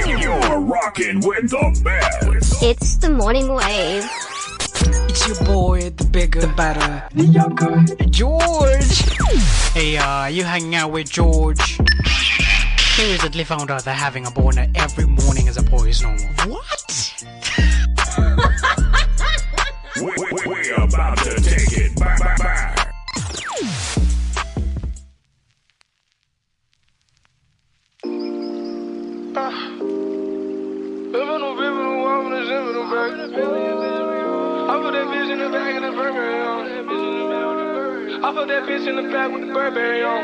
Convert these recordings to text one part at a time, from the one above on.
You're rocking with the best. It's the morning wave. It's your boy, the bigger, the better, the younger, George. Hey, you hanging out with George? He recently found out that having a boner every morning is a boy is normal. What? We're about to take it back. I put that bitch in the bag of the Burberry on. I put that bitch in the bag with the Burberry on.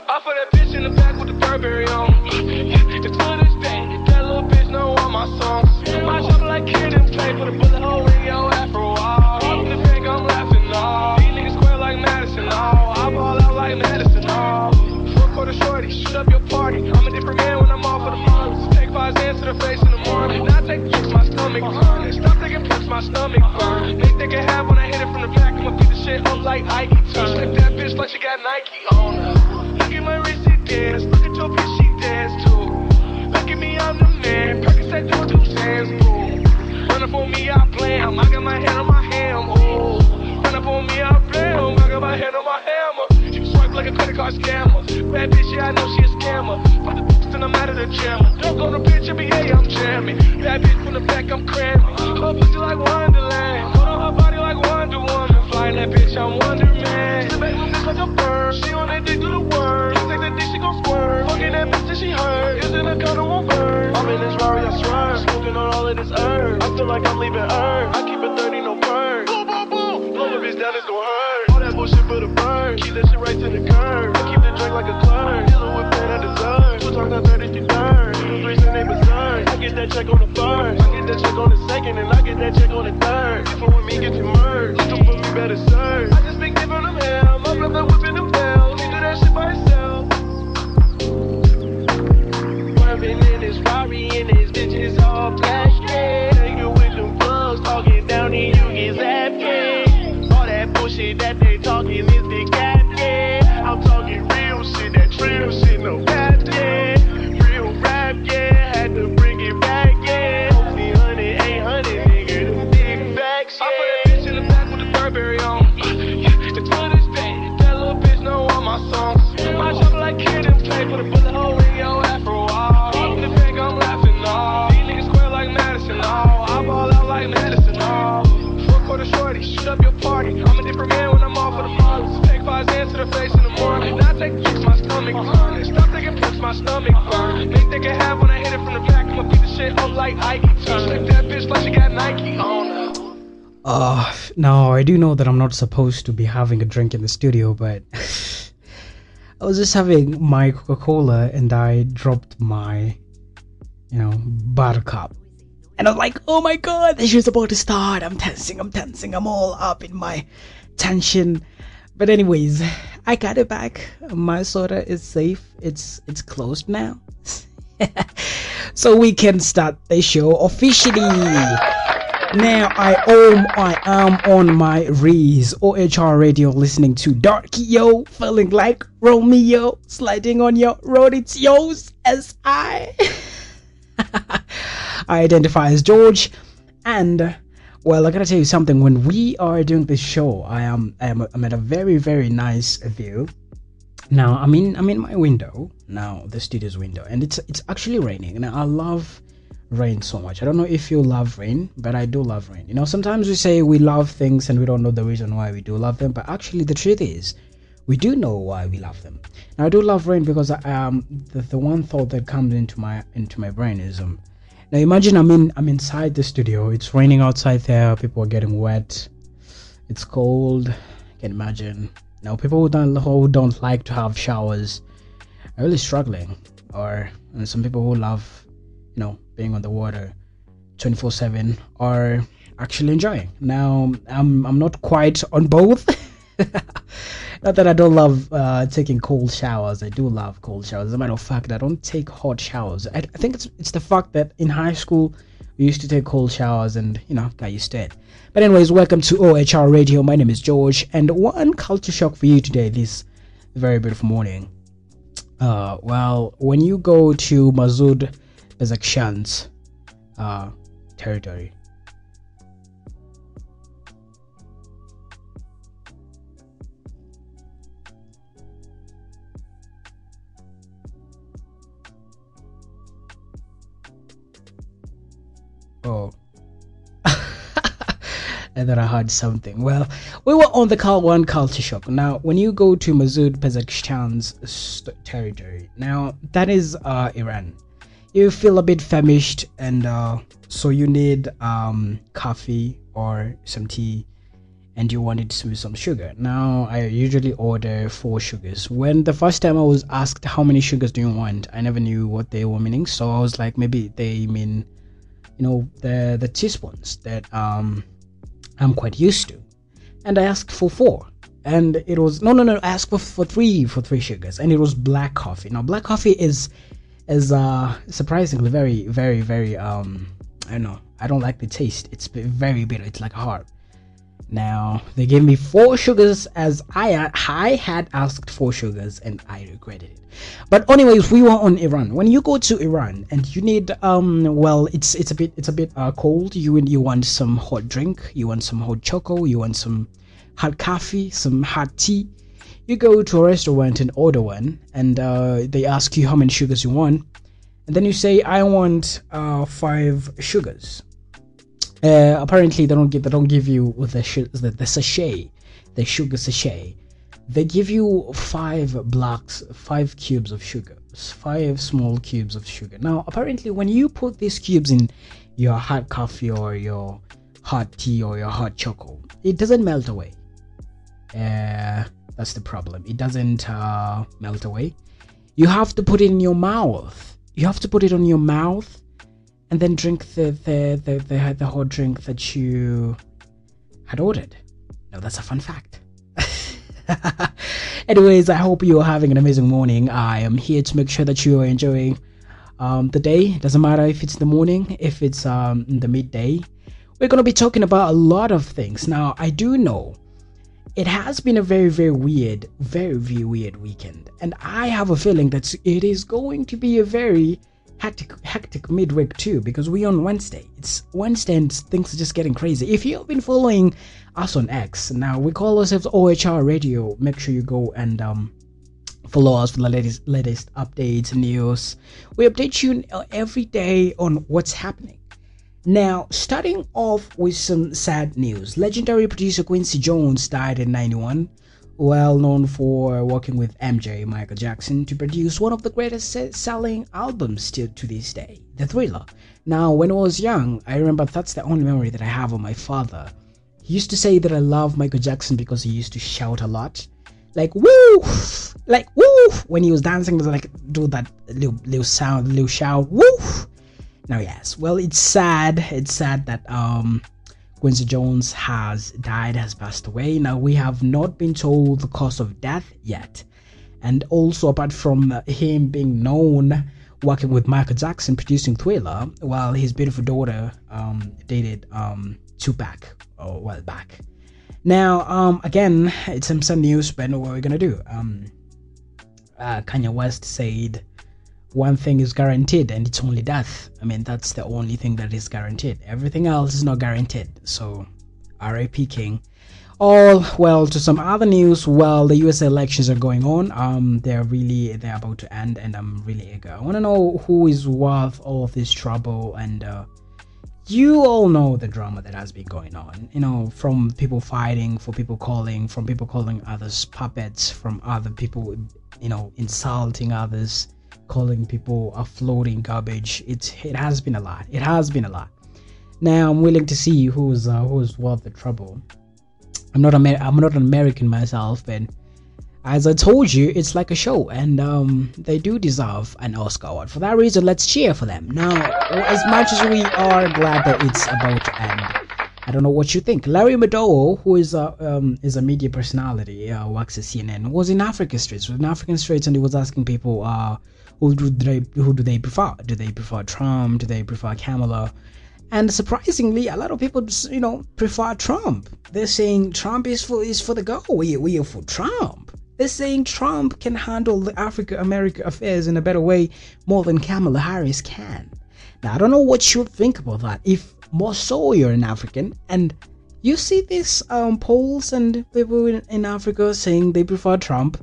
I put that bitch in the bag with the Burberry on. The to this day, that little bitch know all my songs. My job like kid and play, put a bullet hole in your afro. All in the bank, I'm laughing all. These niggas square like Madison all. I ball out like Madison all. Four quarter shorty, shoot up your party. I'm a different man when I'm off of the months. Take 5 cents to the face in the morning. Now take pics, my stomach burn. Stop taking pics, my stomach burn. They can have when I hit it from the back. I'ma beat the shit up like Ike. Slip that bitch like she got Nike on her. Look at my wrist, she dance. Look at your bitch, she dance too. Look at me, I'm the man. Percocet doing 2 cents, boom. Run up on me, I blam. I got my hand on my ham, ooh. Run up on me, I blam. I got my hand on my hammer. She swipe like a credit card scammer. Bad bitch, yeah, I know she a scammer. Fuck the bitch, and I'm out of the gym. Don't go to bitch, NBA, I'm jamming. Bad bitch from the back, I'm cramming. Her pussy like Wonderland. Put on her body like Wonder Woman. Flying that bitch, I'm Wonder Man. Sit back with this like a bird. She on that dick, do the word. You take that dick, she gon' squirt. Fucking that bitch till she hurt. Is in a car, won't burn. I'm in this Rari, I swear. Smoking on all of this herb. I feel like I'm leaving Earth. I keep it 30, no bird. Boom, boom, boom. Blow the bitch down, it's gon' hurt. All that bullshit for the bird. Keep that shit right to the curb. I keep the drink like a clerk. Dealing with pain I deserve. 2 times I 33rd. 2 3s and they berserk. I get that check on the first. I get that check on the second. And I get that check on the third. Different with me, get you merged. Looking for me, better serve. I just been giving them hell. My brother whipping them bells. He do that shit by himself. Swerving in his Rari and his bitches all black. Yeah. Nigga with them gloves talking down and you get zapped. Yeah. All that bullshit that they talking is the cap. Yeah. I'm talking real shit, that real shit, no cap. Yeah. Real rap, yeah. Had to bring it back. Yeah. Hopefully 100, 800, nigga, them big facts. Yeah. I put that bitch in the back with the Burberry on. The to this day, that little bitch know all my songs. My job like kid and play, put a bullet hole in your afro. All in the bank, I'm laughing all. These niggas square like Madison all. I ball out like Madison all. Four quarter shorty, shoot up your party. I'm a different man when I'm off of the models. Take 5 cents to the face in the morning. Now take pics, my stomach burn. Stop taking pics, my stomach burn. They can have when I hit it from the back. I'ma beat the shit up like Ike. Slip that bitch like she got Nike on her. Now I do know that I'm not supposed to be having a drink in the studio, but I was just having my Coca-Cola and I dropped my, buttercup. And I was like, oh my god, this show's about to start. I'm tensing, I'm all up in my tension. But anyways, I got it back. My soda is safe. It's closed now. So we can start the show officially. Now I am on my Reese OHR radio listening to Darky Yo, feeling like Romeo, sliding on your road, it's yours as I identify as George. And well, I gotta tell you something, when we are doing this show, I'm at a very, very nice view. Now I'm in my window, now the studio's window, and it's actually raining. Now I love rain so much. I don't know if you love rain, but I do love rain. Sometimes we say we love things and we don't know the reason why we do love them, but actually the truth is we do know why we love them. Now I do love rain because the one thought that comes into my brain is now imagine I'm inside the studio, it's raining outside there, people are getting wet, it's cold. I can imagine now people who don't like to have showers are really struggling, and some people who love being on the water 24/7 are actually enjoying. Now I'm not quite on both. Not that I don't love taking cold showers. I do love cold showers. As a matter of fact, I don't take hot showers. I think it's the fact that in high school we used to take cold showers and got used to it. But anyways, welcome to OHR Radio. My name is George, and one culture shock for you today this very beautiful morning. Well, when you go to Masoud Pezeshkian's territory. Oh. And then I heard something. Well, we were on the one culture shock. Now, when you go to Masoud Pezeshkian's territory, now that is Iran. You feel a bit famished, and so you need coffee or some tea, and you want it with some sugar. Now, I usually order 4 sugars. When the first time I was asked how many sugars do you want, I never knew what they were meaning. So I was like, maybe they mean, the teaspoons that I'm quite used to. And I asked for 4, and it was no. I asked for three sugars, and it was black coffee. Now, black coffee is surprisingly very, very, very I don't know. I don't like the taste. It's very bitter. It's like hard. Now they gave me 4 sugars, as I had asked 4 sugars, and I regretted it. But anyways, we were on Iran. When you go to Iran and you need well, it's a bit cold. You want some hot drink, you want some hot choco, you want some hot coffee, some hot tea. You go to a restaurant and order one, and they ask you how many sugars you want, and then you say, I want 5 sugars. Apparently they don't give you the sachet, the sugar sachet. They give you 5 cubes of sugar, 5 small cubes of sugar. Now, apparently, when you put these cubes in your hot coffee or your hot tea or your hot choco, it doesn't melt away. That's the problem. It doesn't melt away. You have to put it in your mouth. You have to put it on your mouth, and then drink the hot drink that you had ordered. Now, that's a fun fact. Anyways, I hope you are having an amazing morning. I am here to make sure that you are enjoying the day. It doesn't matter if it's the morning, if it's in the midday. We're going to be talking about a lot of things. Now, I do know it has been a very, very weird weekend, and I have a feeling that it is going to be a very hectic midweek too, because we're on Wednesday. It's Wednesday and things are just getting crazy. If you've been following us on X, now we call ourselves OHR Radio. Make sure you go and follow us for the latest updates, news. We update you every day on what's happening. Now, starting off with some sad news. Legendary producer Quincy Jones died at 91. Well known for working with MJ, Michael Jackson, to produce one of the greatest selling albums still to this day, The Thriller. Now, when I was young, I remember that's the only memory that I have of my father. He used to say that I love Michael Jackson because he used to shout a lot. Like, woo! Like, woo! When he was dancing, he was like, do that little sound, little shout, woo! Now, yes, well, it's sad. It's sad that, Quincy Jones has passed away. Now, we have not been told the cause of death yet. And also, apart from him being known working with Michael Jackson producing Thriller, while his beautiful daughter dated Tupac a while back. Now, again, it's some news, but what we're gonna do. Kanye West said one thing is guaranteed, and it's only death. I mean, that's the only thing that is guaranteed. Everything else is not guaranteed. So, R.I.P. King. To some other news. Well, the US elections are going on. They're about to end, and I'm really eager. I want to know who is worth all of this trouble, and you all know the drama that has been going on. From people fighting, from people calling others puppets, from other people, insulting others, calling people a floating garbage. It has been a lot. Now I'm willing to see who's worth the trouble. I'm not an American myself, but as I told you, it's like a show, and they do deserve an Oscar award. For that reason, let's cheer for them. Now, as much as we are glad that it's about to end, I don't know what you think. Larry Madowo, who is a media personality, works at CNN, was in African streets, and he was asking people, who do they prefer? Do they prefer Trump? Do they prefer Kamala? And surprisingly, a lot of people, prefer Trump. They're saying Trump is for the go. We are for Trump. They're saying Trump can handle the Africa-America affairs in a better way more than Kamala Harris can. Now, I don't know what you think about that. If more so you're an African and you see these polls and people in Africa saying they prefer Trump,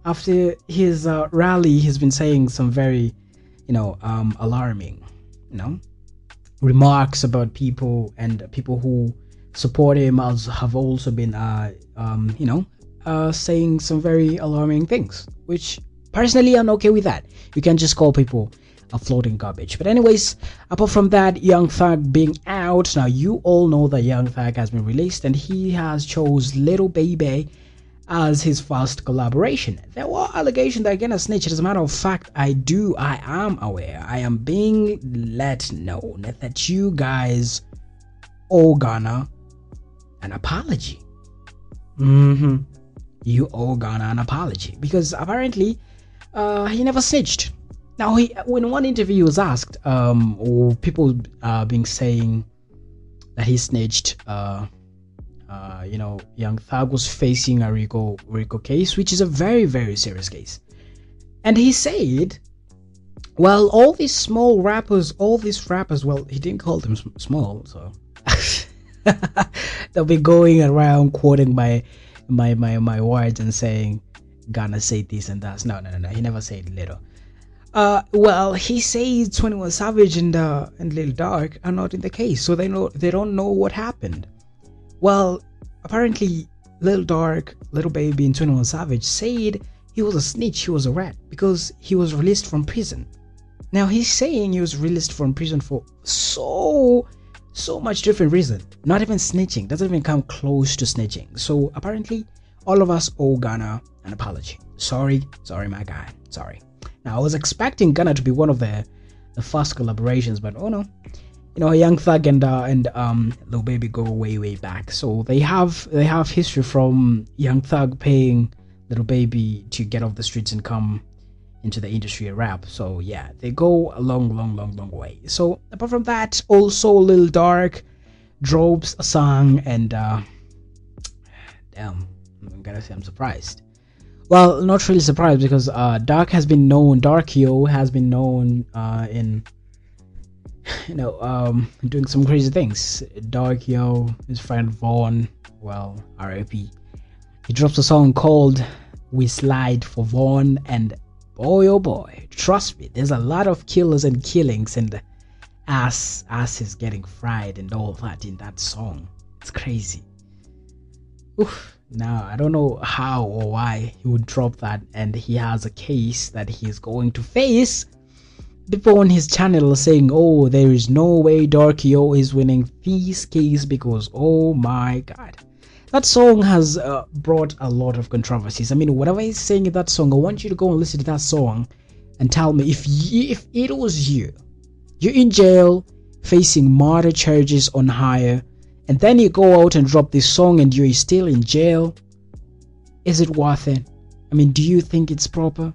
after his rally, he's been saying some very, alarming, remarks about people, and people who support him have also been, saying some very alarming things, which personally I'm okay with that. You can't just call people a floating garbage. But anyways, apart from that, Young Thug being out, now you all know that Young Thug has been released and he has chose Little Baby as his first collaboration. There were allegations that again a snitch. As a matter of fact, I am aware, I am being let know that you guys owe Ghana an apology. You owe Ghana an apology because apparently he never snitched. Now, when one interview he was asked, or people being saying that he snitched, Young Thug was facing a RICO case, which is a very, very serious case. And he said, well, all these rappers, well, he didn't call them small, so they'll be going around quoting my words and saying, Ghana said this and that. No, he never said little. Well, he says 21 Savage and Lil Dark are not in the case, so they don't know what happened. Well, apparently Lil Dark, Little Baby, and 21 Savage said he was a snitch, he was a rat, because he was released from prison. Now he's saying he was released from prison for so much different reason. Not even snitching, doesn't even come close to snitching. So apparently all of us owe Ghana an apology. Sorry my guy, sorry. Now I was expecting Ghana to be one of the first collaborations, but oh no. Young Thug and Lil Baby go way back. So they have history from Young Thug paying Lil Baby to get off the streets and come into the industry of rap. So yeah, they go a long way. So apart from that, also Lil Dark drops a song and damn, I'm gonna say I'm surprised. Well, not really surprised because Dark Yo has been known in doing some crazy things. Dark Yo, his friend Vaughn, well, R.I.P. He drops a song called We Slide for Vaughn, and boy oh boy, trust me, there's a lot of killers and killings and ass is getting fried and all that in that song. It's crazy. Oof. Now, I don't know how or why he would drop that, and he has a case that he's going to face. People on his channel are saying, oh, there is no way Dark Yo is winning this case because, oh my god. That song has brought a lot of controversies. I mean, whatever he's saying in that song, I want you to go and listen to that song and tell me if it was you're in jail facing murder charges on hire, and then you go out and drop this song and you're still in jail, is it worth it? I mean, do you think it's proper?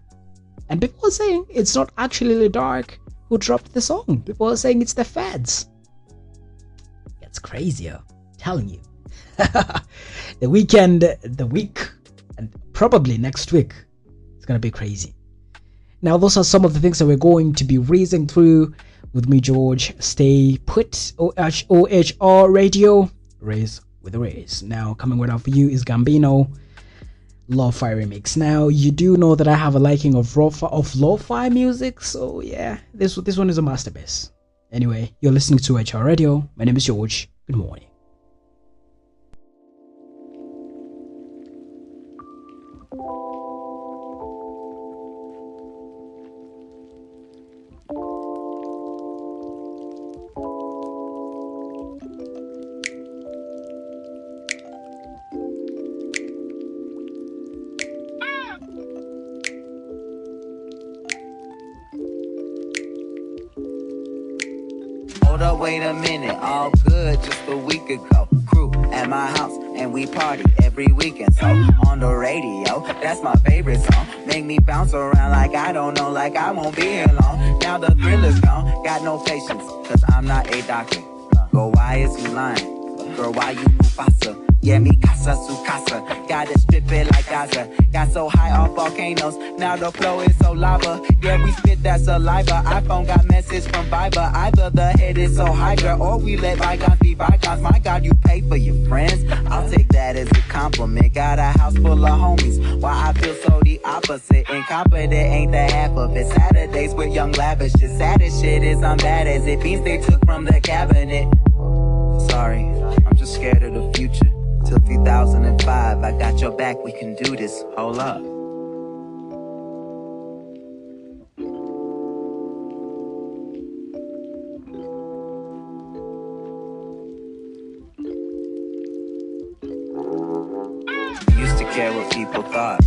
And people are saying it's not actually the Dark who dropped the song. People are saying it's the feds. It's crazier, I'm telling you. The week, and probably next week, it's gonna be crazy. Now, those are some of the things that we're going to be raising through with me, George. Stay put. OHR Radio, raise with a raise. Now, coming right out for you is Gambino, Lo-Fi Remix. Now, you do know that I have a liking of lo-fi music, so yeah, this one is a masterpiece. Anyway, you're listening to HR Radio. My name is George. Good morning. Hold up, wait a minute, all good just a week ago. Crew at my house, and we party every weekend. So on the radio, that's my favorite song. Make me bounce around like I don't know, like I won't be here long. Now the thrill is gone, got no patience, cause I'm not a doctor. Girl, why is you lying? Girl, why you Mufasa. Yeah, mi casa, su casa. Got it stripping like Gaza. Got so high off volcanoes. Now the flow is so lava. Yeah, we spit that saliva. iPhone got message from Viber. Either the head is so hydra or we let bygones be bygones. My God, you pay for your friends. I'll take that as a compliment. Got a house full of homies. Why I feel so the opposite. Incompetent ain't the half of it. Saturdays with young lavish. The saddest shit is I'm bad as it means they took from the cabinet. Sorry, I'm just scared of the future. Till 2005, I got your back, we can do this. Hold up. I used to care what people thought,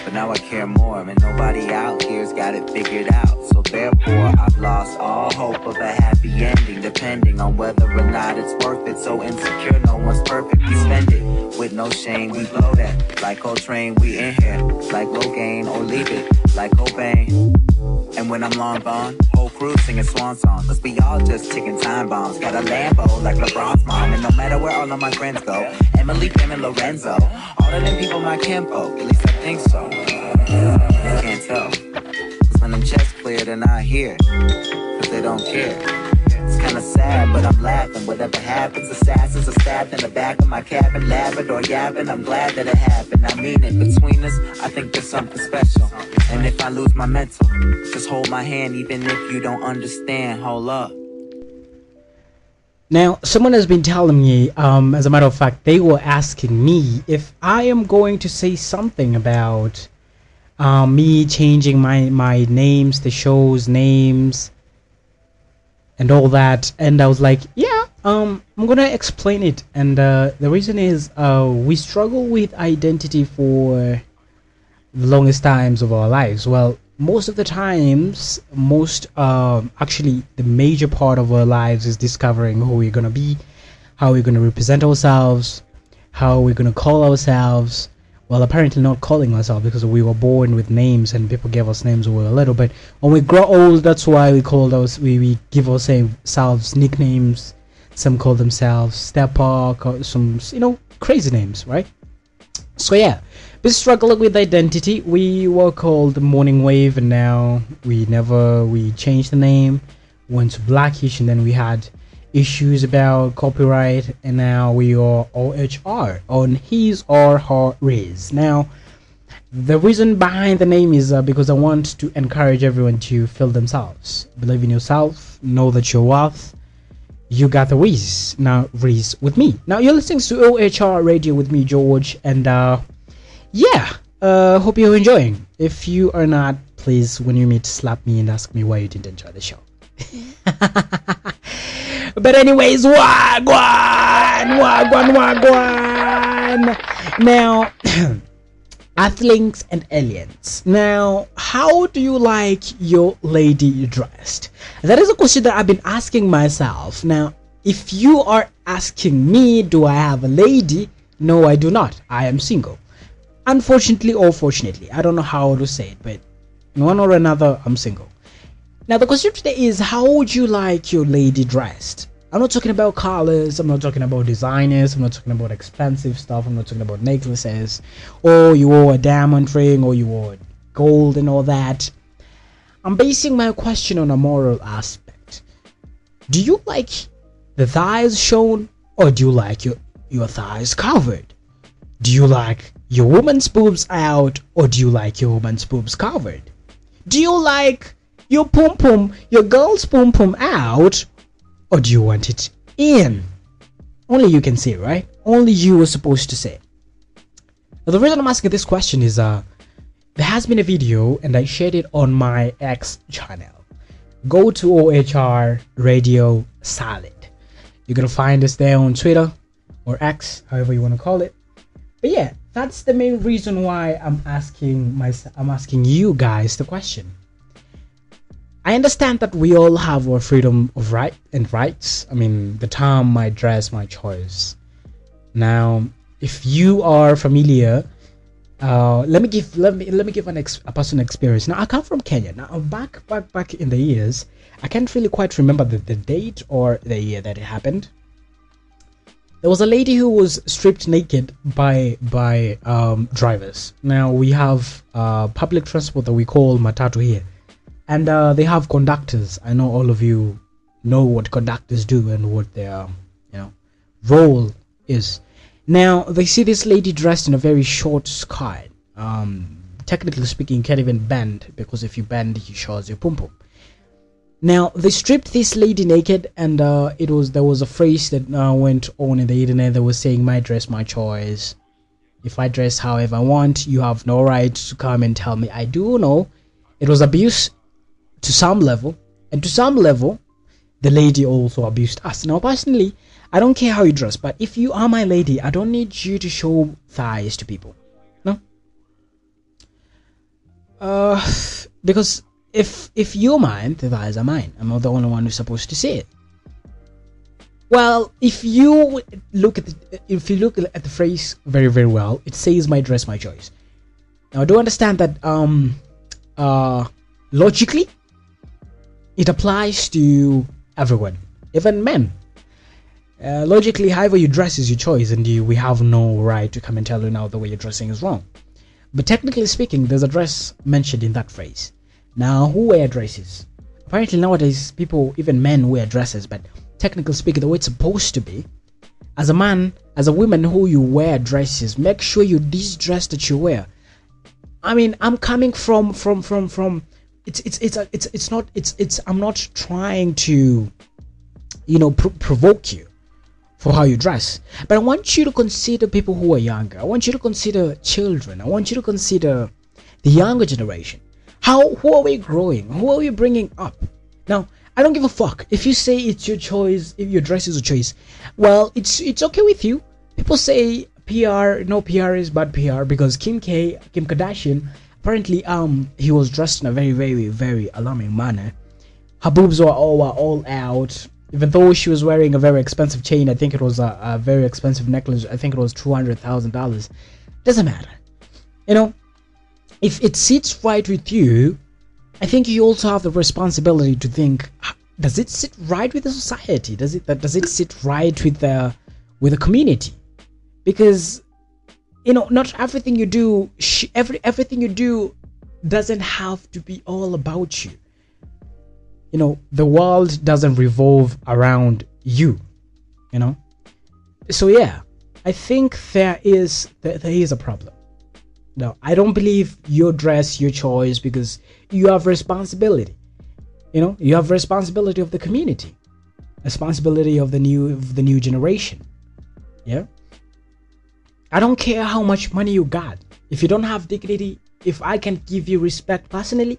but now I care more. And nobody out here's got it figured out. So therefore, I've lost all hope of a happy ending, depending on whether or not it's worth it. So insecure, no one's perfect. We spend it with no shame. We blow that like Coltrane. We in here like Logain, or leave it like Cobain. And when I'm long gone, whole crew singing swan song. Cause we all just ticking time bombs. Got a Lambo like LeBron's mom. And no matter where all of my friends go, Emily, Kim, and Lorenzo, all of them people my kinfolk. At least I think so. You can't tell. Cause when them checks clear, they're not here. Cause they don't care. It's kinda sad, but I'm laughing. Whatever happens, assassins are stabbed in the back of my cabin. Labrador yapping, I'm glad that it happened. I mean it, between us, I think there's something special. And if I lose my mental, just hold my hand even if you don't understand. Hold up. Now, someone has been telling me, as a matter of fact, they were asking me if I am going to say something about me changing my names, the show's names, and all that. And I was like, yeah, I'm gonna explain it. And the reason is we struggle with identity for the longest times of our lives. Well, most of the times, actually the major part of our lives is discovering who we're gonna be, how we're gonna represent ourselves, how we're gonna call ourselves. Well, apparently not calling ourselves, because we were born with names and people gave us names when we were little. But when we grow old, that's why we give ourselves nicknames. Some call themselves Stepper, some crazy names, right? So yeah, we struggle with identity. We were called Morning Wave, and now we changed the name, went to Blackish, and then we had issues about copyright, and now we are OHR, on his or her raise. Now, the reason behind the name is because I want to encourage everyone to feel themselves, believe in yourself, know that you're worth. You got the Reese. Now Reese with me. Now you're listening to OHR Radio with me, George, and hope you're enjoying. If you are not, please, when you meet, slap me and ask me why you didn't enjoy the show. But anyways, wagwan. Now, Earthlings and aliens. Now, how do you like your lady dressed? That is a question that I've been asking myself. Now, if you are asking me, do I have a lady? No, I do not. I am single. Unfortunately or fortunately, I don't know how to say it, but one or another, I'm single. Now, the question today is, how would you like your lady dressed? I'm not talking about colors, I'm not talking about designers, I'm not talking about expensive stuff, I'm not talking about necklaces, or you wore a diamond ring, or you wore gold and all that. I'm basing my question on a moral aspect. Do you like the thighs shown, or do you like your thighs covered? Do you like your woman's boobs out, or do you like your woman's boobs covered? Do you like your your girl's pum out, or do you want it in? Only you can say it, right? Only you are supposed to say it. Now, the reason I'm asking this question is there has been a video and I shared it on my X channel. Go to OHR Radio Salad. You're gonna find us there on Twitter or X, however you want to call it. But yeah, that's the main reason why I'm asking you guys the question. I understand that we all have our freedom of rights. I mean, the term my dress, my choice. Now, if you are familiar, let me give a personal experience. Now, I come from Kenya. Now, back in the years, I can't really quite remember the date or the year that it happened. There was a lady who was stripped naked by drivers. Now we have public transport that we call matatu here, and they have conductors. I know all of you know what conductors do and what their role is. Now they see this lady dressed in a very short skirt. Technically speaking, you can't even bend, because if you bend, it shows your pum pum. Now they stripped this lady naked, and there was a phrase that went on in the internet that was saying, "My dress, my choice. If I dress however I want, you have no right to come and tell me." I do know it was abuse to some level, and to some level, the lady also abused us. Now personally, I don't care how you dress, but if you are my lady, I don't need you to show thighs to people. No. Because if you're mine, the thighs are mine. I'm not the only one who's supposed to see it. Well, if you look at the phrase very, very well, it says "my dress, my choice." Now, I do understand that logically, it applies to everyone, even men. Logically, however you dress is your choice, and we have no right to come and tell you now the way you're dressing is wrong. But technically speaking, there's a dress mentioned in that phrase. Now, who wear dresses? Apparently nowadays, people, even men, wear dresses, but technically speaking, the way it's supposed to be, as a man, as a woman who you wear dresses, make sure this dress that you wear. I mean, I'm coming from I'm not trying to provoke you for how you dress, but I want you to consider people who are younger. I want you to consider children. I want you to consider the younger generation. Who are we growing? Who are we bringing up? Now, I don't give a fuck if you say it's your choice, if your dress is a choice. Well, it's okay with you. People say PR, no PR is bad PR, because Kim Kardashian, apparently he was dressed in a very, very, very alarming manner. Her boobs were all out, even though she was wearing a very expensive chain. I think it was a very expensive necklace. I think it was $200,000. Doesn't matter. If it sits right with you, I think you also have the responsibility to think, does it sit right with the society? Does it sit right with the community? Because not everything you do, everything you do doesn't have to be all about you. The world doesn't revolve around you. So yeah, I think there is a problem. No, I don't believe your dress, your choice, because you have responsibility. You have responsibility of the community, responsibility of the new generation. Yeah. I don't care how much money you got. If you don't have dignity, if I can give you respect personally,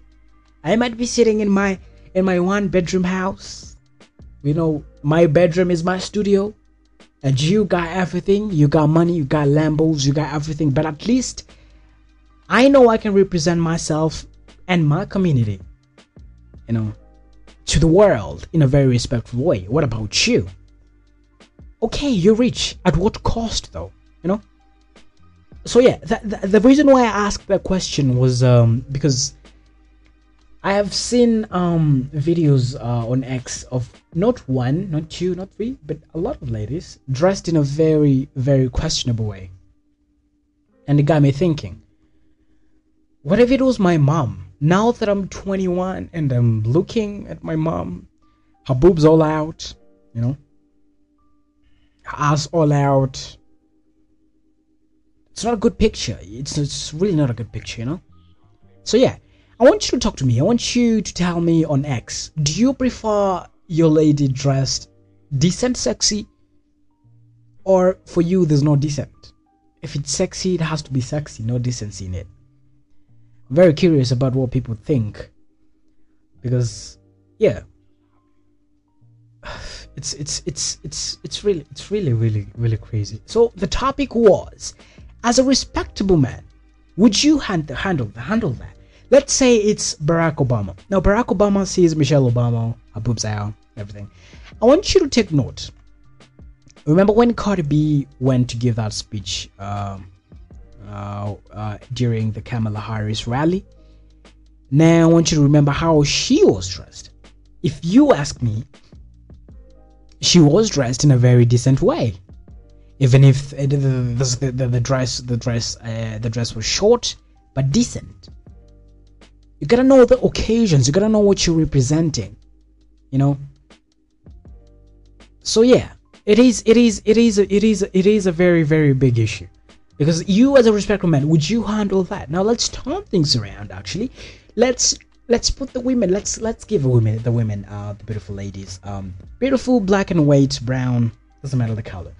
I might be sitting in my 1-bedroom house. My bedroom is my studio, and you got everything. You got money, you got Lambos, you got everything. But at least I know I can represent myself and my community, to the world in a very respectful way. What about you? Okay, you're rich. At what cost, though? So yeah, the reason why I asked that question was because I have seen videos on X of not one, not two, not three, but a lot of ladies dressed in a very, very questionable way. And it got me thinking, what if it was my mom? Now that I'm 21 and I'm looking at my mom, her boobs all out, her ass all out. It's not a good picture. It's really not a good picture, So yeah, I want you to talk to me. I want you to tell me on X, do you prefer your lady dressed decent, sexy, or for you there's no decent? If it's sexy, it has to be sexy, no decency in it. I'm very curious about what people think, because yeah, it's really crazy. So the topic was, as a respectable man, would you handle that? Let's say it's Barack Obama. Now Barack Obama sees Michelle Obama, her boobs out, everything. I want you to take note. Remember when Cardi B went to give that speech during the Kamala Harris rally? Now I want you to remember how she was dressed. If you ask me, she was dressed in a very decent way. even if the dress was short but decent. You gotta know the occasions. You gotta know what you're representing. You know. So yeah, it is a very, very big issue, because you as a respectful man, would you handle that? Now let's turn things around. Actually, let's put the women. Let's give the women, the beautiful ladies, beautiful black and white, brown, doesn't matter the color.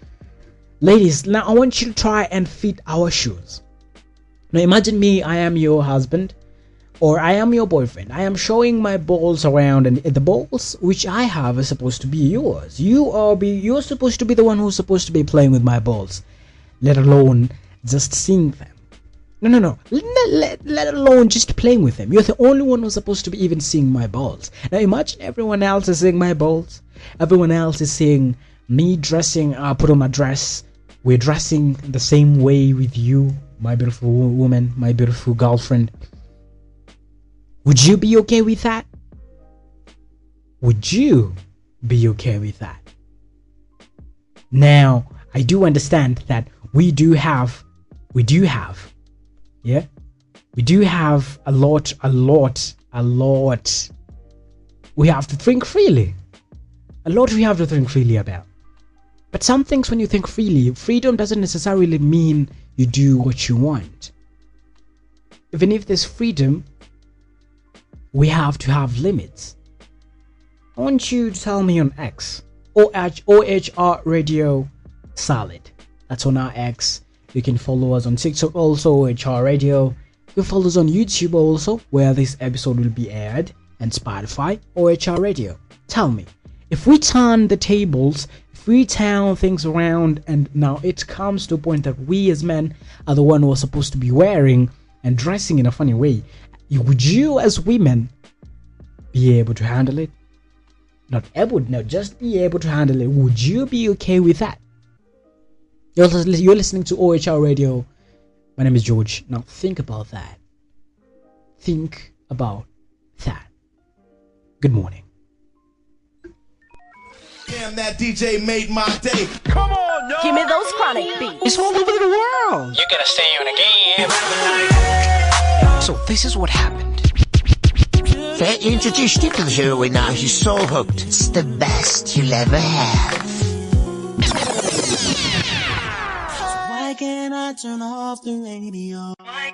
Ladies, now I want you to try and fit our shoes. Now imagine me, I am your husband, or I am your boyfriend. I am showing my balls around, and the balls which I have are supposed to be yours. You're supposed to be the one who's supposed to be playing with my balls, let alone just seeing them. No. Let alone just playing with them. You're the only one who's supposed to be even seeing my balls. Now imagine everyone else is seeing my balls. Everyone else is seeing me dressing. Put on my dress. We're dressing the same way with you, my beautiful woman, my beautiful girlfriend. Would you be okay with that? Would you be okay with that? Now, I do understand that we do have a lot. We have to think freely. A lot we have to think freely about. But some things, when you think freely, freedom doesn't necessarily mean you do what you want. Even if there's freedom, we have to have limits. I want you to tell me on X, OHR Radio Solid. That's on our X. You can follow us on TikTok also, OHR Radio. You can follow us on YouTube also, where this episode will be aired, and Spotify, OHR Radio. Tell me, if we turn the tables, if we turn things around, and now it comes to a point that we as men are the one who are supposed to be wearing and dressing in a funny way, would you as women be able to handle it? Just be able to handle it. Would you be okay with that? You're listening to OHR Radio. My name is George. Now think about that. Think about that. Good morning. Damn, that DJ made my day. Come on, yo. Give me those chronic beats. It's all over the world. You're gonna stay on again. So this is what happened. They introduced you to the show and now you're so hooked. It's the best you'll ever have. Why can't I turn off the radio? I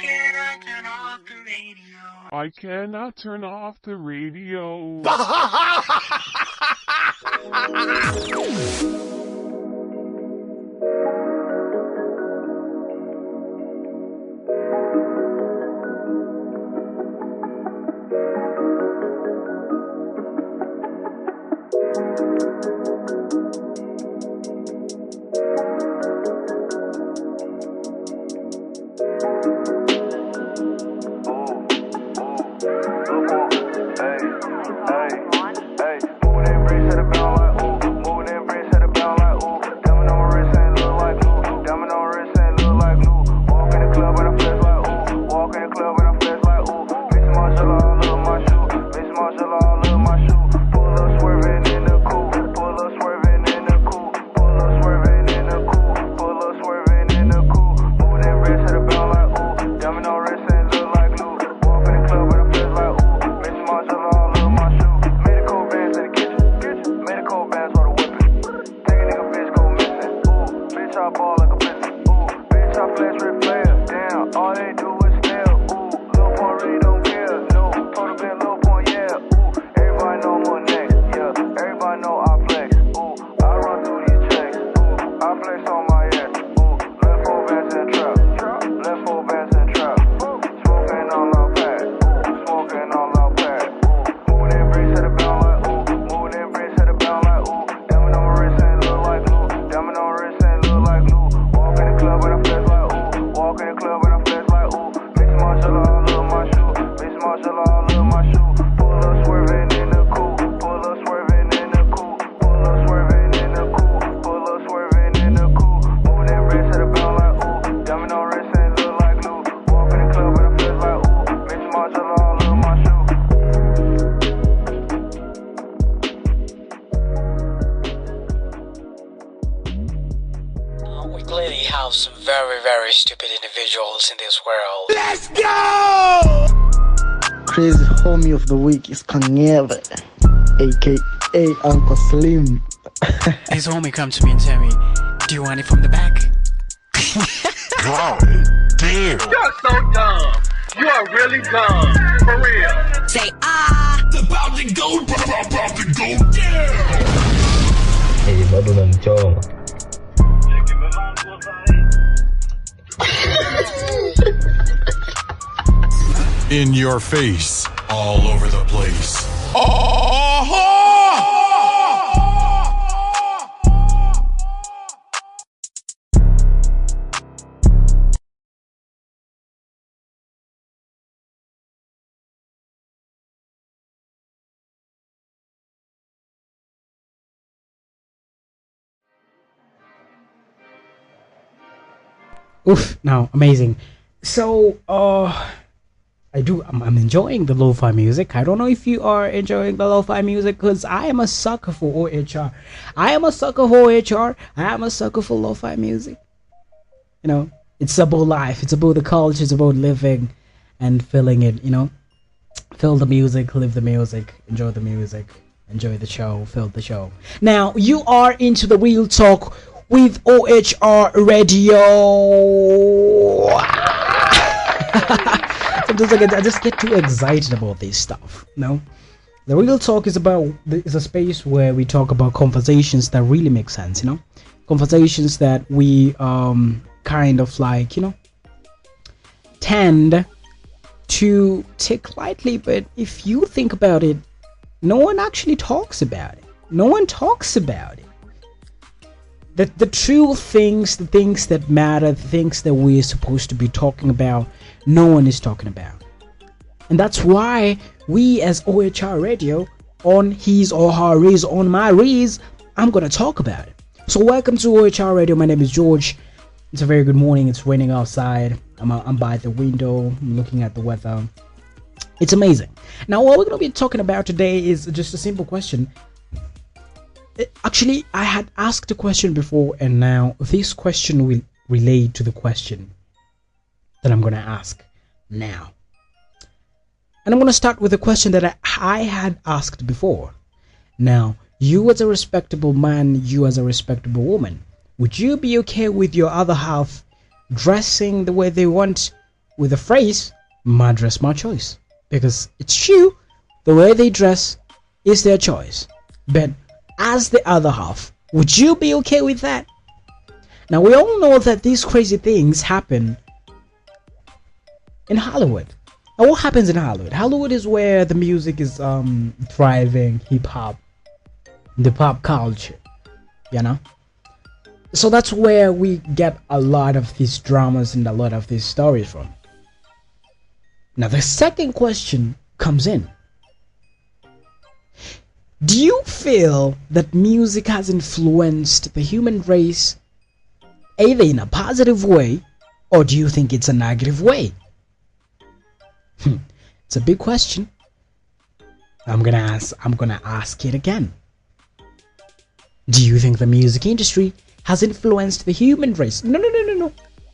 cannot turn off the radio. have some very, very stupid individuals in this world. Let's go! Crazy homie of the week is Kangeve, aka Uncle Slim. His homie come to me and tell me, do you want it from the back? God damn. You're so dumb. You are really dumb. For real. Say ah. It's about to go down. bado unanichoma. In your face, all over the place. Oof, now amazing. So I'm enjoying the lo-fi music. I don't know if you are enjoying the lo-fi music, because I am a sucker for OHR. I am a sucker for OHR. I am a sucker for lo-fi music. You know, it's about life, it's about the culture, it's about living and feeling it, you know. Feel the music, live the music, enjoy the show, feel the show. Now you are into the Real Talk with OHR Radio. Sometimes I just get too excited about this stuff. No, the Real Talk is a space where we talk about conversations that really make sense. You know, conversations that we kind of like, you know, tend to take lightly. But if you think about it, no one actually talks about it. No one talks about it. The true things, the things that matter, the things that we're supposed to be talking about, no one is talking about. And that's why we as OHR Radio, on his or her Riz, on my Riz, I'm gonna talk about it. So welcome to OHR Radio. My name is George. It's a very good morning. It's raining outside. I'm by the window, I'm looking at the weather. It's amazing. Now what we're gonna be talking about today is just a simple question. Actually, I had asked a question before, and now this question will relate to the question that I'm going to ask now. And I'm going to start with a question that I had asked before. Now, you as a respectable man, you as a respectable woman, would you be okay with your other half dressing the way they want, with the phrase, my dress, my choice? Because it's true, the way they dress is their choice. But as the other half, would you be okay with that? Now we all know that these crazy things happen in Hollywood. Now what happens in Hollywood? Hollywood is where the music is thriving, hip hop, the pop culture, you know. So that's where we get a lot of these dramas and a lot of these stories from. Now the second question comes in. Do you feel that music has influenced the human race either in a positive way, or do you think it's a negative way? It's a big question. I'm gonna ask it again. Do you think the music industry has influenced the human race? No.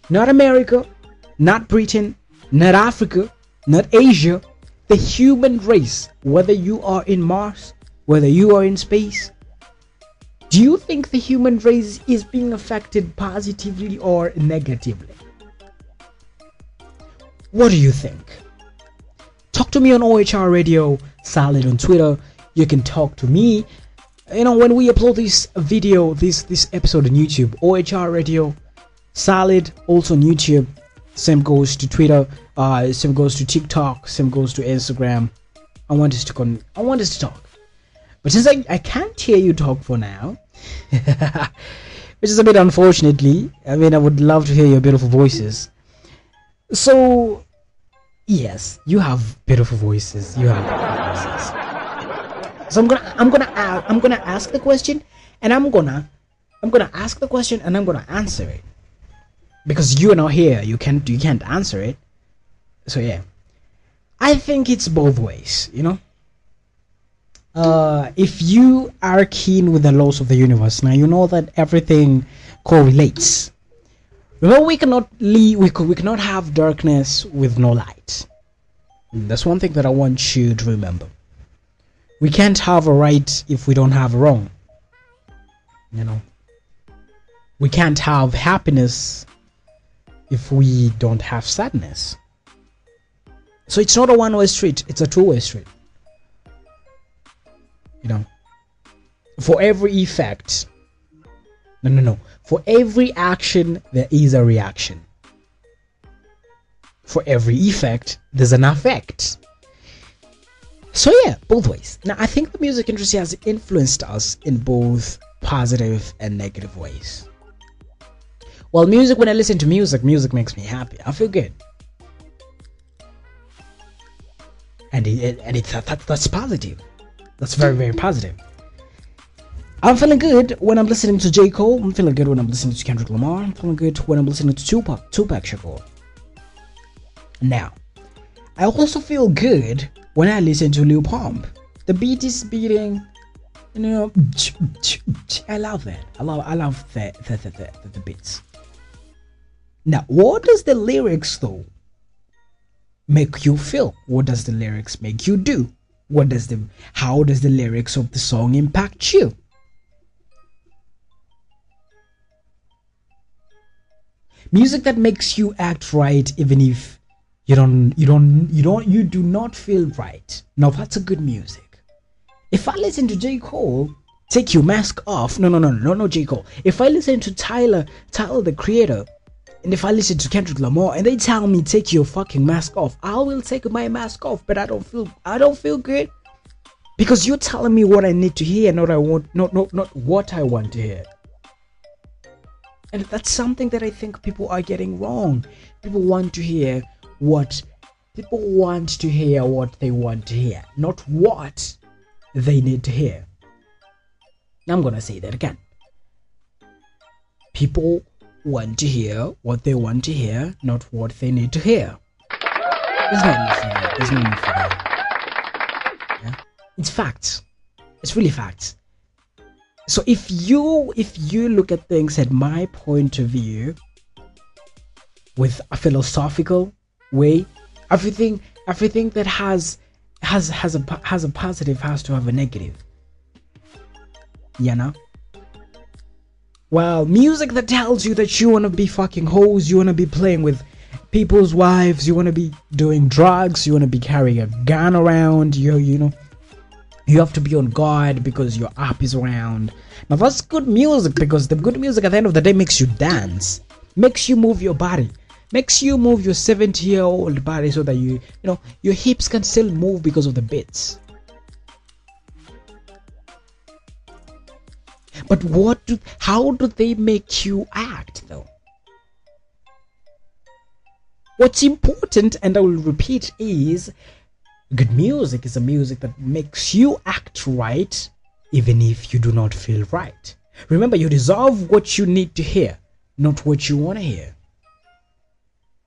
Not America, not Britain, not Africa, not Asia. The human race, whether you are in Mars, whether you are in space, do you think the human race is being affected positively or negatively? What do you think? Talk to me on OHR Radio, Salad on Twitter. You can talk to me. You know, when we upload this video, this episode on YouTube, OHR Radio, Salad, also on YouTube. Same goes to Twitter. Same goes to TikTok. Same goes to Instagram. I want us to talk. But since I can't hear you talk for now, which is a bit unfortunately, I mean, I would love to hear your beautiful voices. So, yes, you have beautiful voices. You have beautiful voices. So I'm gonna ask the question, and I'm gonna ask the question, and I'm gonna answer it, because you are not here. You can't answer it. So yeah, I think it's both ways. You know. If you are keen with the laws of the universe, now you know that everything correlates. Remember, we cannot leave. We cannot have darkness with no light. And that's one thing that I want you to remember. We can't have a right if we don't have a wrong. You know. We can't have happiness if we don't have sadness. So it's not a one-way street, it's a two-way street. You know, for every effect, no. For every action, there is a reaction. For every effect, there's an effect. So yeah, both ways. Now, I think the music industry has influenced us in both positive and negative ways. Well, music, when I listen to music makes me happy. I feel good. And that's positive. That's very, very positive. I'm feeling good when I'm listening to J. Cole. I'm feeling good when I'm listening to Kendrick Lamar. I'm feeling good when I'm listening to Tupac Shakur. Now, I also feel good when I listen to Lil Pump. The beat is beating, you know. I love that. I love the beats. Now, what does the lyrics though make you feel? What does the lyrics make you do? How does the lyrics of the song impact you? Music that makes you act right even if you do not feel right. Now that's a good music. If I listen to J. Cole, take your mask off. No, J. Cole. If I listen to Tyler the Creator, and if I listen to Kendrick Lamar and they tell me take your fucking mask off, I will take my mask off, but I don't feel good because you're telling me what I need to hear, not what I want to hear. And that's something that I think people are getting wrong. People want to hear what they want to hear, not what they need to hear. Now I'm gonna say that again. People want to hear what they want to hear, not what they need to hear. There's no need for that. Yeah? It's facts. It's really facts. So if you look at things at my point of view with a philosophical way, everything that has a positive has to have a negative. You know? Well, music that tells you that you want to be fucking hoes, you want to be playing with people's wives, you want to be doing drugs, you want to be carrying a gun around, you know, you have to be on guard because your app is around. Now that's good music, because the good music at the end of the day makes you dance, makes you move your body, makes you move your 70-year-old body so that you know your hips can still move because of the beats. But how do they make you act though? What's important, and I will repeat, is good music is a music that makes you act right even if you do not feel right. Remember, you deserve what you need to hear, not what you want to hear.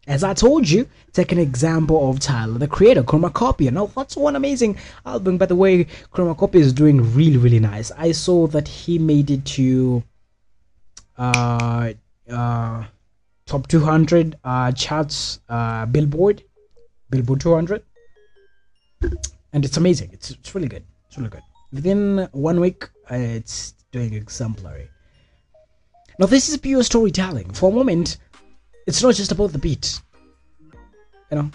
As I told you, take an example of Tyler the Creator, Chromacopia. Now that's one amazing album. By the way, Chromacopia is doing really, really nice. I saw that he made it to top 200 charts, Billboard 200, and it's amazing. It's really good. It's really good. Within 1 week, it's doing exemplary. Now this is pure storytelling. For a moment, it's not just about the beat. You know,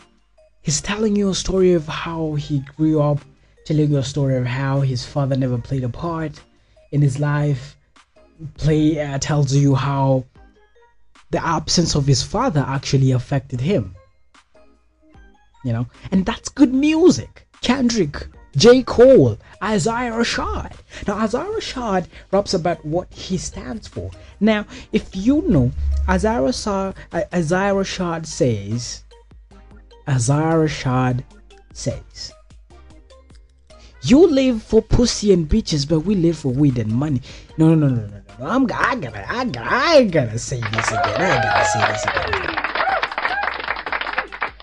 he's telling you a story of how he grew up, telling you a story of how his father never played a part in his life. Tells you how the absence of his father actually affected him. You know, and that's good music. Kendrick, J. Cole, Isaiah Rashad. Now Isaiah Rashad raps about what he stands for. Now, if you know, Isaiah Rashad says, you live for pussy and bitches, but we live for weed and money. No. I gotta say this again.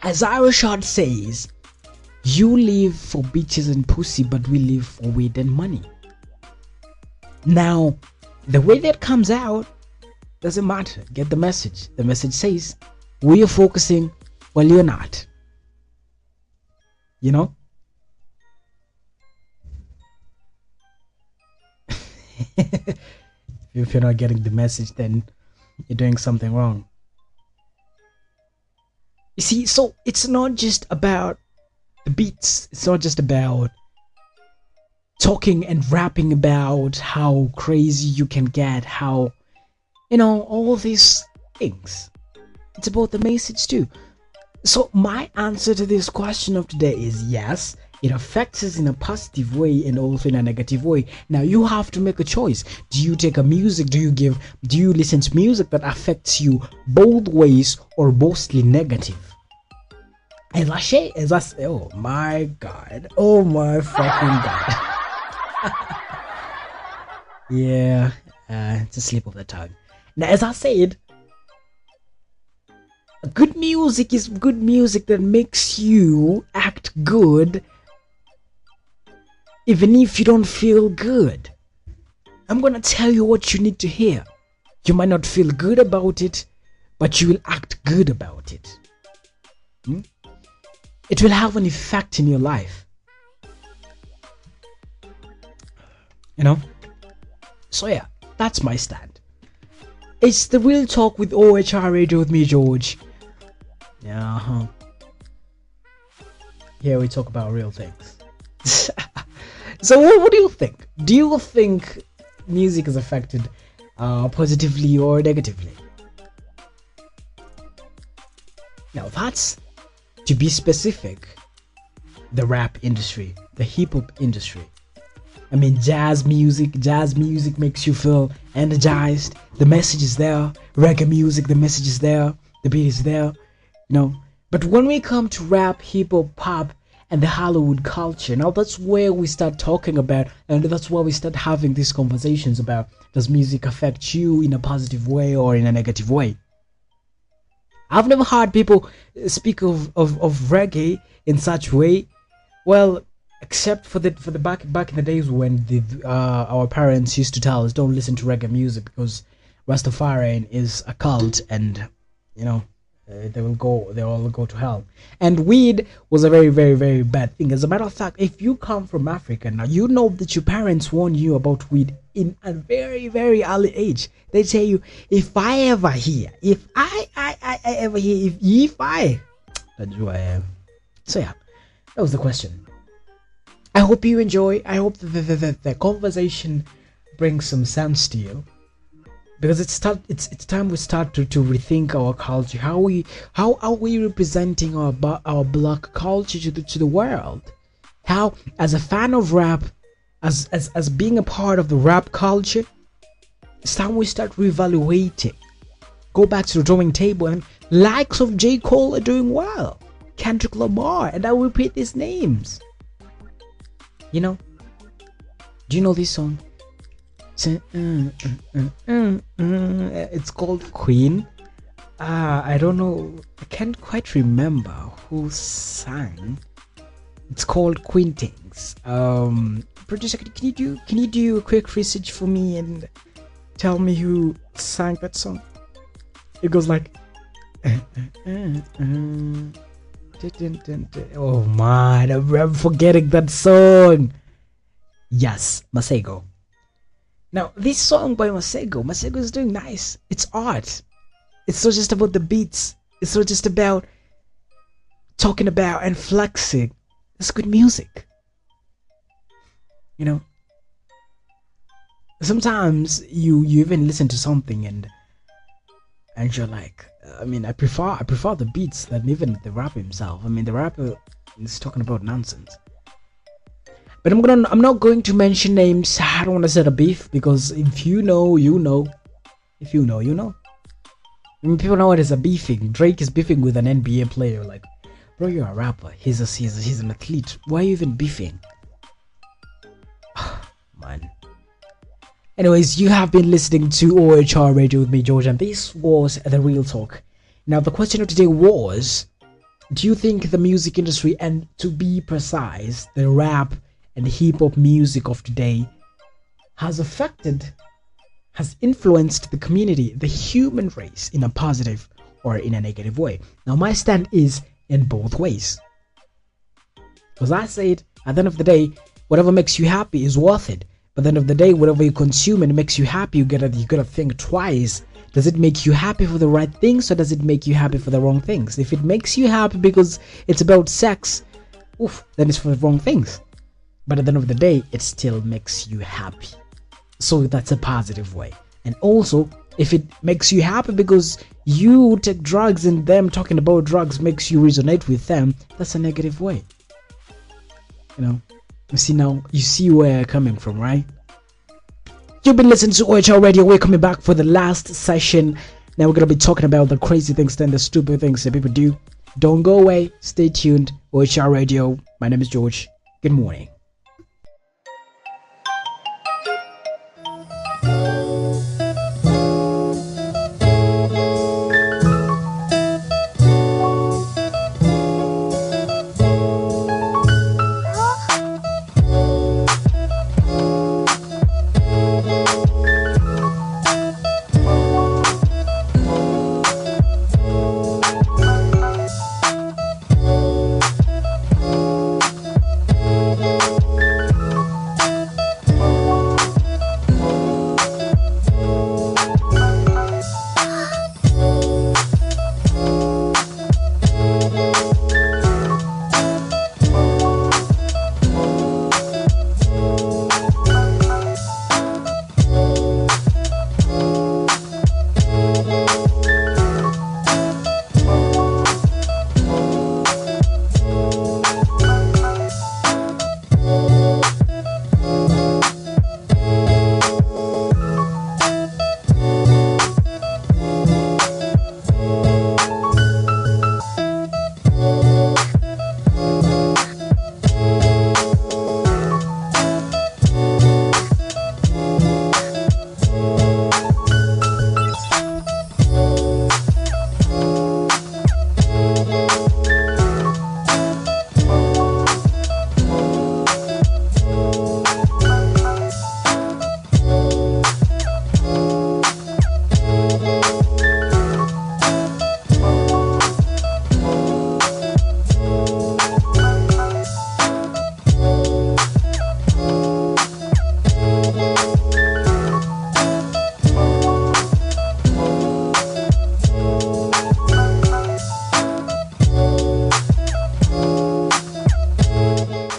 Isaiah Rashad says, you live for bitches and pussy, but we live for weed and money. Now, the way that comes out Doesn't matter. Get the message. The message says, we are focusing while you're not. You know? If you're not getting the message, then you're doing something wrong. You see, so it's not just about the beats. It's not just about talking and rapping about how crazy you can get, how, all these things. It's about the message too. So my answer to this question of today is yes, it affects us in a positive way and also in a negative way. Now you have to make a choice. Do you take a music, do you listen to music that affects you both ways or mostly negative? As I say, oh my god, oh my fucking god. Yeah, it's a slip of the tongue. Now as I said, good music is good music that makes you act good even if you don't feel good. I'm gonna tell you what you need to hear. You might not feel good about it, but you will act good about it. It will have an effect in your life. So yeah, that's my stand. It's the Real Talk with OHR Radio with me, George. Yeah. Here we talk about real things. So what do you think? Do you think music is affected positively or negatively? Now that's, to be specific, the rap industry, the hip hop industry. I mean, jazz music makes you feel energized. The message is there. Reggae music, the message is there. The beat is there. But when we come to rap, hip hop, pop, and the Hollywood culture, now that's where we start talking about, and that's where we start having these conversations about, does music affect you in a positive way or in a negative way? I've never heard people speak of reggae in such way. Well, except for the back in the days when our parents used to tell us, don't listen to reggae music because Rastafarian is a cult, and they all go to hell. And weed was a very, very, very bad thing. As a matter of fact, if you come from Africa, now you know that your parents warned you about weed in a very, very early age. They tell you, if I ever hear, that's who I am. So yeah, that was the question. I hope you enjoy. I hope the conversation brings some sense to you, because it's time we start to rethink our culture. How are we representing our black culture to the world? How, as a fan of rap, as being a part of the rap culture, it's time we start reevaluating. Go back to the drawing table, and likes of J. Cole are doing well. Kendrick Lamar, and I will repeat these names. Do you know this song? It's called Queen. I don't know, I can't quite remember who sang. It's called Queen Things. Producer, can you do a quick research for me and tell me who sang that song? It goes like oh man, I'm forgetting that song. Yes, Masego. Now this song by Masego is doing nice. It's art. It's not just about the beats. It's not just about talking about and flexing. It's good music. Sometimes you even listen to something and you're like, I prefer the beats than even the rapper himself. The rapper is talking about nonsense. But I'm not going to mention names. I don't want to set a beef, because if you know, you know. If you know, you know. People know it as a beefing. Drake is beefing with an NBA player. Like, bro, you're a rapper. He's an athlete. Why are you even beefing? Man. Anyways, you have been listening to OHR Radio with me, George, and this was The Real Talk. Now, the question of today was, do you think the music industry, and to be precise, the rap and hip-hop music of today, has affected has influenced the community, the human race, in a positive or in a negative way. Now, my stand is in both ways. Because I said, at the end of the day, whatever makes you happy is worth it. But at the end of the day, whatever you consume and it makes you happy, you gotta think twice. Does it make you happy for the right things, or does it make you happy for the wrong things? If it makes you happy because it's about sex, then it's for the wrong things. But at the end of the day, it still makes you happy. So that's a positive way. And also, if it makes you happy because you take drugs and them talking about drugs makes you resonate with them, that's a negative way. You know, you see where I'm coming from, right? You've been listening to OHR Radio. We're coming back for the last session. Now we're going to be talking about the crazy things and the stupid things that people do. Don't go away. Stay tuned. OHR Radio. My name is George. Good morning.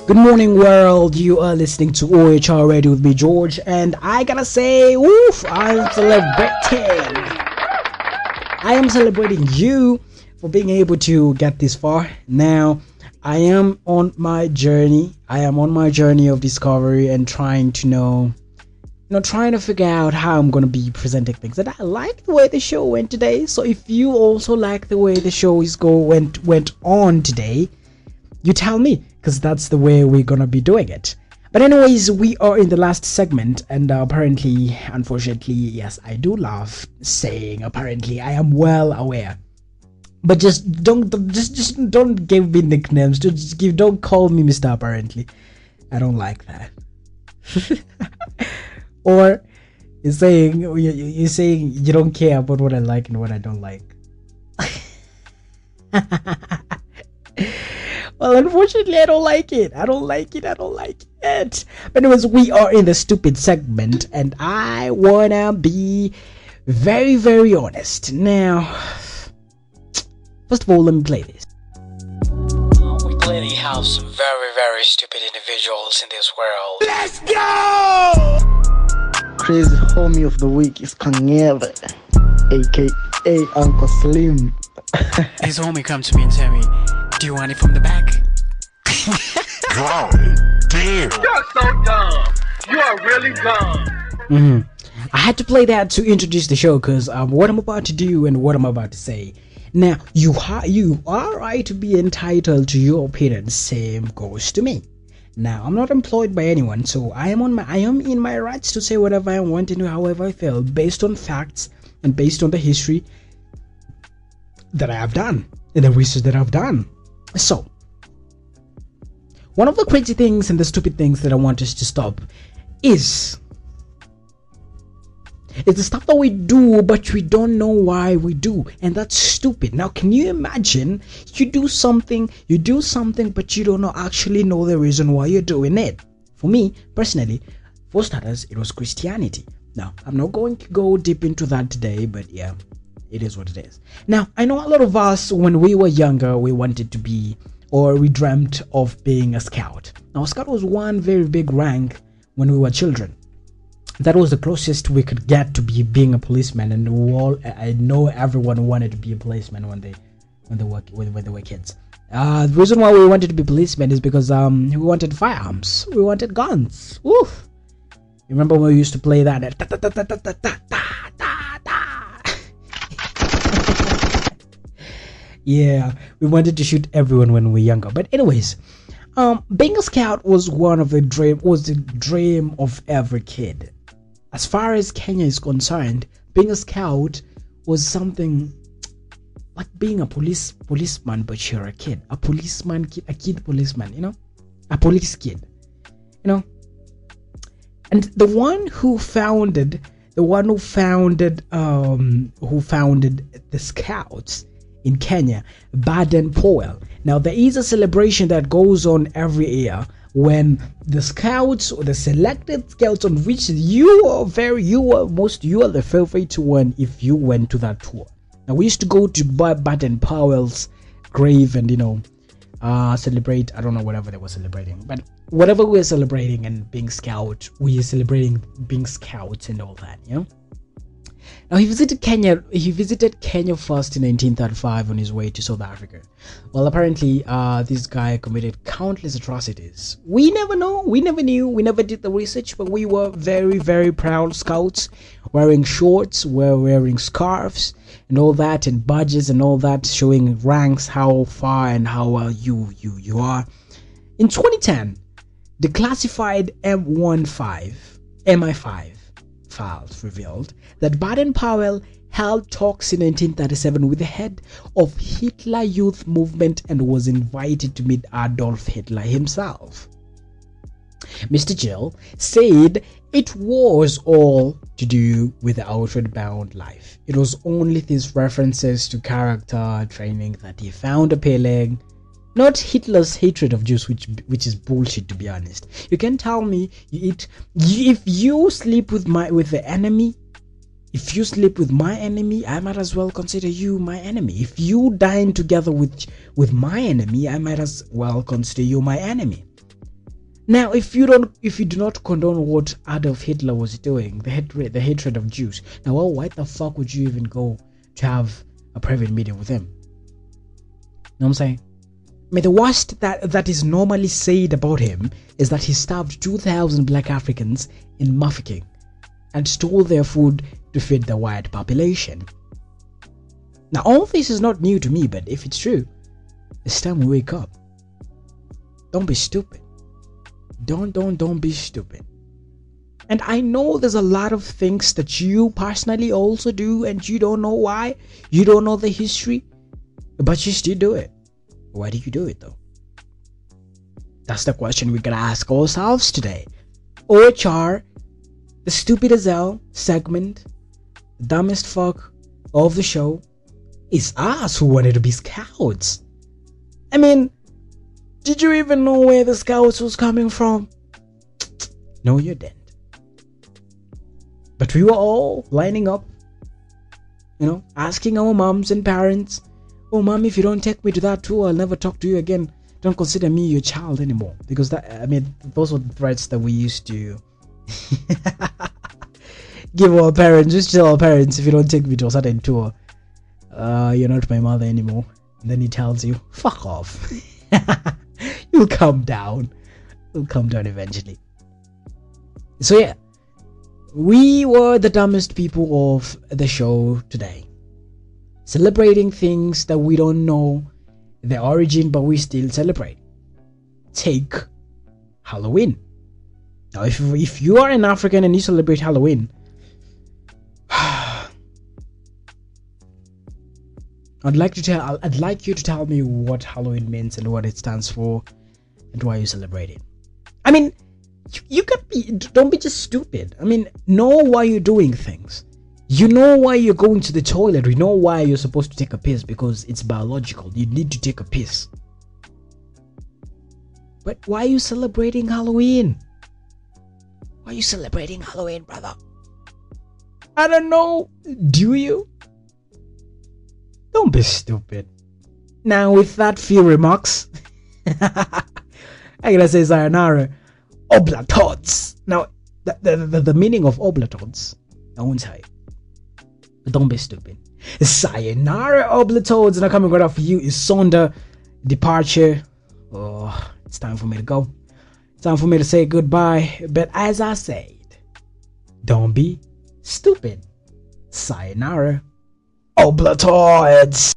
Good morning, world. You are listening to OHR Radio with me, George, and I gotta say, I'm celebrating. I am celebrating you for being able to get this far. Now, I am on my journey. I am on my journey of discovery and trying to trying to figure out how I'm gonna be presenting things. And I like the way the show went today. So if you also like the way the show went on today, you tell me, because that's the way we're gonna be doing it. But anyways, we are in the last segment, and apparently, unfortunately, yes, I do love saying apparently. I am well aware, but just don't give me nicknames. Don't call me Mr. Apparently. I don't like that. Or you're saying you don't care about what I like and what I don't like. Well, unfortunately, I don't like it. But anyways, we are in the stupid segment, and I wanna be very, very honest. Now, first of all, let me play this. We clearly have some very, very stupid individuals in this world. Let's go! Crazy homie of the week is Kangere, aka Uncle Slim. His homie come to me and tell me, "Do you want it from the back?" God damn. You're so dumb. You are really dumb. I had to play that to introduce the show, because what I'm about to do and what I'm about to say. Now, you are right to be entitled to your opinion. Same goes to me. Now, I'm not employed by anyone, so I am in my rights to say whatever I want and however I feel, based on facts and based on the history that I have done and the research that I've done. So, one of the crazy things and the stupid things that I want us to stop is It's the stuff that we do, but we don't know why we do, and that's stupid. Now, can you imagine you do something, but you don't actually know the reason why you're doing it? For me, personally, for starters, it was Christianity. Now, I'm not going to go deep into that today, but yeah, it is what it is. Now, I know a lot of us, when we were younger, we wanted to be, or we dreamt of being a scout. Now, a scout was one very big rank when we were children. That was the closest we could get to being a policeman, and I know everyone wanted to be a policeman when they were kids. The reason why we wanted to be policemen is because we wanted firearms, we wanted guns. Woof! You remember when we used to play that? Yeah, we wanted to shoot everyone when we were younger. But anyways, being a scout was the dream of every kid. As far as Kenya is concerned, being a scout was something like being a policeman, but you're a kid. A policeman, a kid policeman, a police kid, And the one who founded the Scouts in Kenya, Baden Powell. Now, there is a celebration that goes on every year when the scouts, or the selected scouts, on which you are the favorite one if you went to that tour. Now, we used to go to Baden Powell's grave and celebrate. I don't know whatever they were celebrating, but whatever we were celebrating and being scout, we are celebrating being scouts and all that. Now, he visited Kenya first in 1935 on his way to South Africa. Well, apparently this guy committed countless atrocities. We never know, we never knew, we never did the research, but we were very, very proud scouts, wearing shorts, wearing scarves and all that, and badges and all that, showing ranks, how far and how well you are. In 2010, the classified MI5 files revealed that Baden-Powell held talks in 1937 with the head of Hitler Youth Movement and was invited to meet Adolf Hitler himself. Mr. Gill said it was all to do with the outward bound life. It was only these references to character training that he found appealing, not Hitler's hatred of Jews, which is bullshit, to be honest. You can tell me if you sleep with my enemy, I might as well consider you my enemy. If you dine together with my enemy, I might as well consider you my enemy. Now, if you do not condone what Adolf Hitler was doing, the hatred of Jews, now why the fuck would you even go to have a private meeting with him? You know what I'm saying? I mean, the worst that is normally said about him is that he starved 2,000 black Africans in Mafeking and stole their food to feed the white population. Now, all this is not new to me, but if it's true, it's time we wake up. Don't be stupid. Don't be stupid. And I know there's a lot of things that you personally also do, and you don't know why. You don't know the history, but you still do it. Why do you do it though? That's the question we gotta ask ourselves today. OHR, the stupid as hell segment, the dumbest fuck of the show, is us who wanted to be scouts. I mean, did you even know where the scouts was coming from? No, you didn't. But we were all lining up, asking our moms and parents, "Oh, mom, if you don't take me to that tour, I'll never talk to you again. Don't consider me your child anymore." Because those were the threats that we used to give our parents. Just tell our parents, if you don't take me to a certain tour, you're not my mother anymore. And then he tells you, fuck off. You'll calm down. You'll calm down eventually. So yeah, we were the dumbest people of the show today, celebrating things that we don't know the origin, but we still celebrate. Take Halloween. Now, if you are an African and you celebrate Halloween, I'd like you to tell me what Halloween means and what it stands for and why you celebrate it. I mean, don't be just stupid. I mean, know why you're doing things. You know why you're going to the toilet. You know why you're supposed to take a piss, because it's biological. You need to take a piss. But why are you celebrating Halloween? Why are you celebrating Halloween, brother? I don't know. Do you? Don't be stupid. Now, with that few remarks, I'm gonna say sayonara. Oblatods. Now, the meaning of oblatods, I won't tell you. But don't be stupid. Sayonara, oblatods. Now, coming right up for you is Sonda Departure. Oh, it's time for me to go. It's time for me to say goodbye. But as I said, don't be stupid. Sayonara, oblatods.